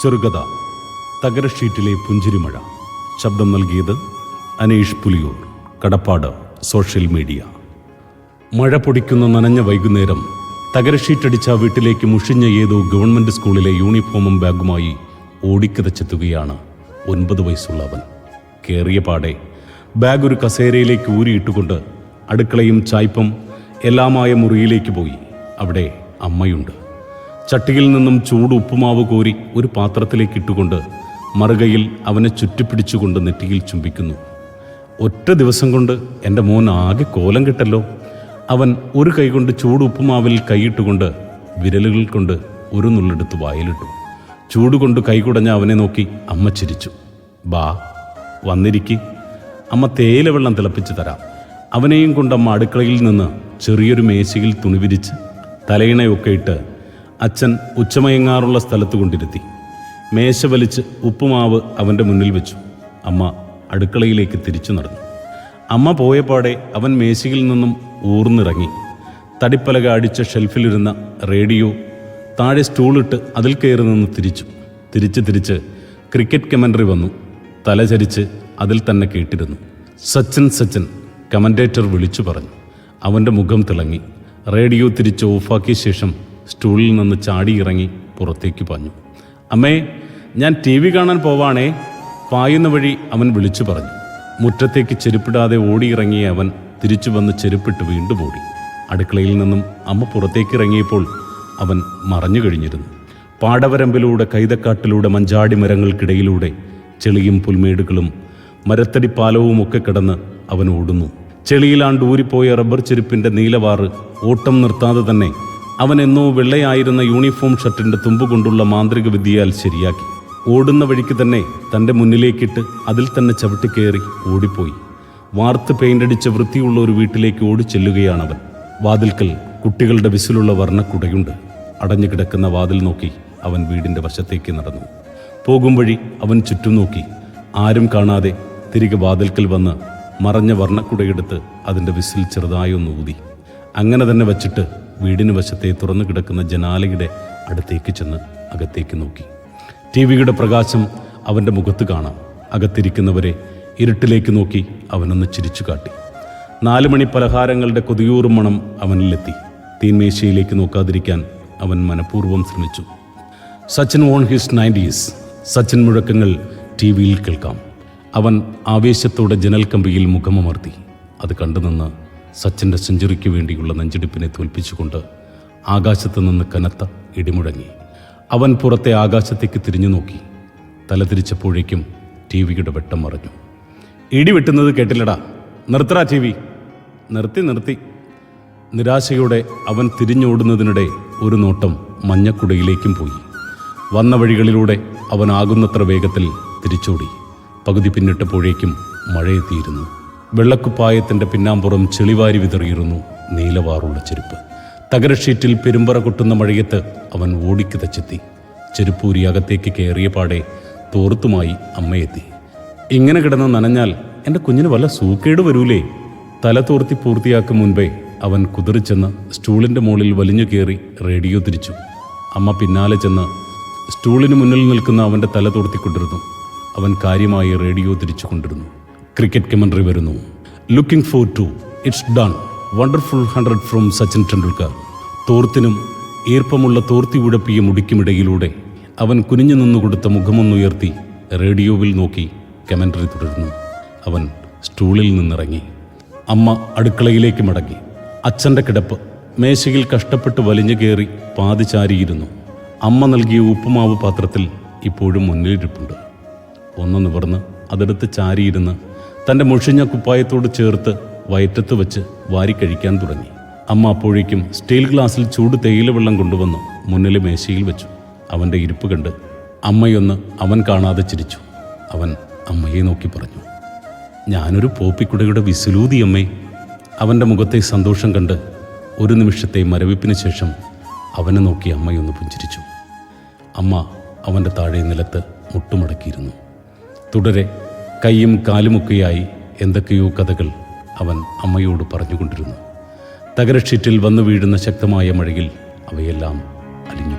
ചെറുകഥ തകരഷീറ്റിലെ പുഞ്ചിരിമഴ. ശബ്ദം നൽകിയത് അനീഷ് പുലിയൂർ, കടപ്പാട് സോഷ്യൽ മീഡിയ. മഴ പൊടിക്കുന്ന നനഞ്ഞ വൈകുന്നേരം തകരഷീറ്റടിച്ച വീട്ടിലേക്ക് മുഷിഞ്ഞ ഏതോ ഗവൺമെൻറ് സ്കൂളിലെ യൂണിഫോമും ബാഗുമായി ഓടിക്കിതച്ചെത്തുകയാണ് 9 വയസ്സുള്ള അവൻ. കേറിയ പാടെ ബാഗ് ഒരു കസേരയിലേക്ക് ഊരിയിട്ടുകൊണ്ട് അടുക്കളയും ചായ്പും എല്ലാമായ മുറിയിലേക്ക് പോയി. അവിടെ അമ്മയുണ്ട്. ചട്ടിയിൽ നിന്നും ചൂട് ഉപ്പുമാവ് കോരി ഒരു പാത്രത്തിലേക്ക് ഇട്ടുകൊണ്ട് മറുകയിൽ അവനെ ചുറ്റിപ്പിടിച്ചുകൊണ്ട് നെറ്റിയിൽ ചുംബിക്കുന്നു. ഒറ്റ ദിവസം കൊണ്ട് എൻ്റെ മോൻ ആകെ കോലം കെട്ടല്ലോ. അവൻ ഒരു കൈ കൊണ്ട് ചൂട് ഉപ്പുമാവിൽ കൈയിട്ടുകൊണ്ട് വിരലുകൾ കൊണ്ട് ഒരു നുള്ളെടുത്ത് വായിലിട്ടു. ചൂടുകൊണ്ട് കൈകുടഞ്ഞ അവനെ നോക്കി അമ്മ ചിരിച്ചു. ബാ വന്നിരിക്ക്, അമ്മ തേയില വെള്ളം തിളപ്പിച്ച് തരാം. അവനെയും കൊണ്ടമ്മ അടുക്കളയിൽ നിന്ന് ചെറിയൊരു മേശയിൽ തുണി വിരിച്ച് തലയിണയൊക്കെ ഇട്ട് അച്ഛൻ ഉച്ചമയങ്ങാറുള്ള സ്ഥലത്ത് കൊണ്ടിരുത്തി. മേശ വലിച്ച് ഉപ്പുമാവ് അവൻ്റെ മുന്നിൽ വെച്ചു. അമ്മ അടുക്കളയിലേക്ക് തിരിച്ചു നടന്നു. അമ്മ പോയപാടെ അവൻ മേശയിൽ നിന്നും ഊർന്നിറങ്ങി. തടിപ്പലക അടിച്ച ഷെൽഫിലിരുന്ന റേഡിയോ താഴെ സ്റ്റൂളിട്ട് അതിൽ കയറി നിന്ന് തിരിച്ച് ക്രിക്കറ്റ് കമൻ്ററി വന്നു. തലചരിച്ച് അതിൽ തന്നെ കേട്ടിരുന്നു. സച്ചിൻ കമൻറ്റേറ്റർ വിളിച്ചു പറഞ്ഞു. അവൻ്റെ മുഖം തിളങ്ങി. റേഡിയോ തിരിച്ച് ഓഫാക്കിയ ശേഷം സ്റ്റൂളിൽ നിന്ന് ചാടിയിറങ്ങി പുറത്തേക്ക് പാഞ്ഞു. അമ്മേ, ഞാൻ TV കാണാൻ പോവാണേ. പായുന്ന വഴി അവൻ വിളിച്ചു പറഞ്ഞു. മുറ്റത്തേക്ക് ചെരുപ്പിടാതെ ഓടിയിറങ്ങിയ അവൻ തിരിച്ചു വന്ന് ചെരുപ്പിട്ട് വീണ്ടും ഓടി. അടുക്കളയിൽ നിന്നും അമ്മ പുറത്തേക്ക് ഇറങ്ങിയപ്പോൾ അവൻ മറഞ്ഞു കഴിഞ്ഞിരുന്നു. പാടവരമ്പിലൂടെ കൈതക്കാട്ടിലൂടെ മഞ്ചാടി മരങ്ങൾക്കിടയിലൂടെ ചെളിയും പുൽമേടുകളും മരത്തടിപ്പാലവും ഒക്കെ കിടന്ന് അവൻ ഓടുന്നു. ചെളിയിലാണ്ട് ഊരിപ്പോയ റബ്ബർ ചെരുപ്പിൻ്റെ നീലവാറ് ഓട്ടം നിർത്താതെ തന്നെ അവൻ എന്നോ വെള്ളയായിരുന്ന യൂണിഫോം ഷർട്ടിൻ്റെ തുമ്പുകൊണ്ടുള്ള മാന്ത്രിക വിദ്യയാൽ ശരിയാക്കി. ഓടുന്ന വഴിക്ക് തന്നെ തൻ്റെ മുന്നിലേക്കിട്ട് അതിൽ തന്നെ ചവിട്ടിക്കയറി ഓടിപ്പോയി. വാർത്ത് പെയിൻ്റടിച്ച വൃത്തിയുള്ള ഒരു വീട്ടിലേക്ക് ഓടിച്ചെല്ലുകയാണവൻ. വാതിൽക്കൽ കുട്ടികളുടെ വിസിലുള്ള വർണ്ണക്കുടയുണ്ട്. അടഞ്ഞു കിടക്കുന്ന വാതിൽ നോക്കി അവൻ വീടിൻ്റെ വശത്തേക്ക് നടന്നു. പോകും വഴി അവൻ ചുറ്റും നോക്കി. ആരും കാണാതെ തിരികെ വാതിൽക്കൽ വന്ന് മറഞ്ഞ വർണ്ണക്കുടയെടുത്ത് അതിൻ്റെ വിസിൽ ചെറുതായൊന്ന് ഊതി. അങ്ങനെ തന്നെ വച്ചിട്ട് വീടിന് വശത്തെ തുറന്നു കിടക്കുന്ന ജനാലയുടെ അടുത്തേക്ക് ചെന്ന് അകത്തേക്ക് നോക്കി. TVയുടെ പ്രകാശം അവൻ്റെ മുഖത്ത് കാണാം. അകത്തിരിക്കുന്നവരെ ഇരുട്ടിലേക്ക് നോക്കി അവനൊന്ന് ചിരിച്ചു കാട്ടി. 4 മണി പലഹാരങ്ങളുടെ കൊതിയൂറും മണം അവനിലെത്തി. തീൻമേശയിലേക്ക് നോക്കാതിരിക്കാൻ അവൻ മനഃപൂർവ്വം ശ്രമിച്ചു. Sachin on his 90s. Sachin മുഴക്കങ്ങൾ TVയിൽ കേൾക്കാം. അവൻ ആവേശത്തോടെ ജനൽ കമ്പിയിൽ മുഖമമർത്തി. അത് കണ്ടുനിന്ന് സച്ചിൻ്റെ സെഞ്ചുറിക്ക് വേണ്ടിയുള്ള നെഞ്ചിടിപ്പിനെ തോൽപ്പിച്ചുകൊണ്ട് ആകാശത്ത് നിന്ന് കനത്ത ഇടിമുഴങ്ങി. അവൻ പുറത്തെ ആകാശത്തേക്ക് തിരിഞ്ഞു നോക്കി. തല തിരിച്ചപ്പോഴേക്കും TVയുടെ വെട്ടം മറഞ്ഞു. ഇടി വെട്ടുന്നത് കേട്ടില്ലടാ, നിർത്തടാ TV. നിർത്തി. നിരാശയോടെ അവൻ തിരിഞ്ഞോടുന്നതിനിടെ ഒരു നോട്ടം മഞ്ഞക്കുടയിലേക്കും പോയി. വന്ന വഴികളിലൂടെ അവൻ ആകുന്നത്ര വേഗത്തിൽ തിരിച്ചോടി. പകുതി പിന്നിട്ടപ്പോഴേക്കും മഴയെത്തിയിരുന്നു. വെള്ളക്കുപ്പായത്തിൻ്റെ പിന്നാമ്പുറം ചെളിവാരി വിതറിയിരുന്നു നീലവാറുള്ള ചെരുപ്പ്. തകരഷീറ്റിൽ പെരുമ്പറ കൊട്ടുന്ന മഴയത്ത് അവൻ ഓടിക്കിതച്ചെത്തി. ചെരുപ്പൂരി അകത്തേക്ക് കയറിയ പാടെ തോർത്തുമായി അമ്മയെത്തി. ഇങ്ങനെ കിടന്ന് നനഞ്ഞാൽ എൻ്റെ കുഞ്ഞിന് വല്ല സൂക്കേട് വരൂലേ? തല തോർത്തി പൂർത്തിയാക്കും മുൻപേ അവൻ കുതിറിച്ചെന്ന് സ്റ്റൂളിൻ്റെ മുകളിൽ വലിഞ്ഞു കയറി റേഡിയോ തിരിച്ചു. അമ്മ പിന്നാലെ ചെന്ന് സ്റ്റൂളിന് മുന്നിൽ നിൽക്കുന്ന അവൻ്റെ തല തോർത്തിക്കൊണ്ടിരുന്നു. അവൻ കാര്യമായി റേഡിയോ തിരിച്ചു കൊണ്ടിരുന്നു. ക്രിക്കറ്റ് കമൻ്ററി വരുന്നു. Looking for two, it's done, wonderful 100 from Sachin Tendulkar. തോർത്തിനും ഈർപ്പമുള്ള തോർത്തി ഉഴപ്പിയ മുടിക്കുമിടയിലൂടെ അവൻ കുനിഞ്ഞു നിന്നുകൊടുത്ത മുഖമൊന്നുയർത്തി റേഡിയോവിൽ നോക്കി കമൻ്ററി തുടർന്നു. അവൻ സ്റ്റൂളിൽ നിന്നിറങ്ങി. അമ്മ അടുക്കളയിലേക്ക് മടങ്ങി. അച്ഛൻ്റെ കിടപ്പ് മേശയിൽ കഷ്ടപ്പെട്ട് വലിഞ്ഞു കയറി പാതി ചാരിയിരുന്നു. അമ്മ നൽകിയ ഉപ്പുമാവ് പാത്രത്തിൽ ഇപ്പോഴും മുന്നിലിരിപ്പുണ്ട്. ഒന്ന് നിവർന്ന് അതെടുത്ത് ചാരിയിരുന്ന് തൻ്റെ മുഷിഞ്ഞ കുപ്പായത്തോട് ചേർത്ത് വയറ്റത്ത് വെച്ച് വാരിക്കഴിക്കാൻ തുടങ്ങി. അമ്മ അപ്പോഴേക്കും സ്റ്റീൽ ഗ്ലാസ്സിൽ ചൂട് തേയില വെള്ളം കൊണ്ടുവന്ന് മുന്നിലെ മേശയിൽ വെച്ചു. അവൻ്റെ ഇരിപ്പ് കണ്ട് അമ്മയൊന്ന് അവൻ കാണാതെ ചിരിച്ചു. അവൻ അമ്മയെ നോക്കി പറഞ്ഞു, ഞാനൊരു പോപ്പിക്കുടയുടെ വിസിലൂതി അമ്മേ. അവൻ്റെ മുഖത്തെ സന്തോഷം കണ്ട് ഒരു നിമിഷത്തെ മരവിപ്പിന് ശേഷം അവനെ നോക്കി അമ്മയൊന്ന് പുഞ്ചിരിച്ചു. അമ്മ അവൻ്റെ താഴെ നിലത്ത് മുട്ടുമടക്കിയിരുന്നു. തുടരെ കൈയും കാലുമൊക്കെയായി എന്തൊക്കെയോ കഥകൾ അവൻ അമ്മയോട് പറഞ്ഞുകൊണ്ടിരുന്നു. തകരഷീറ്റിൽ വന്നു വീഴുന്ന ശക്തമായ മഴയിൽ അവയെല്ലാം അലിഞ്ഞു.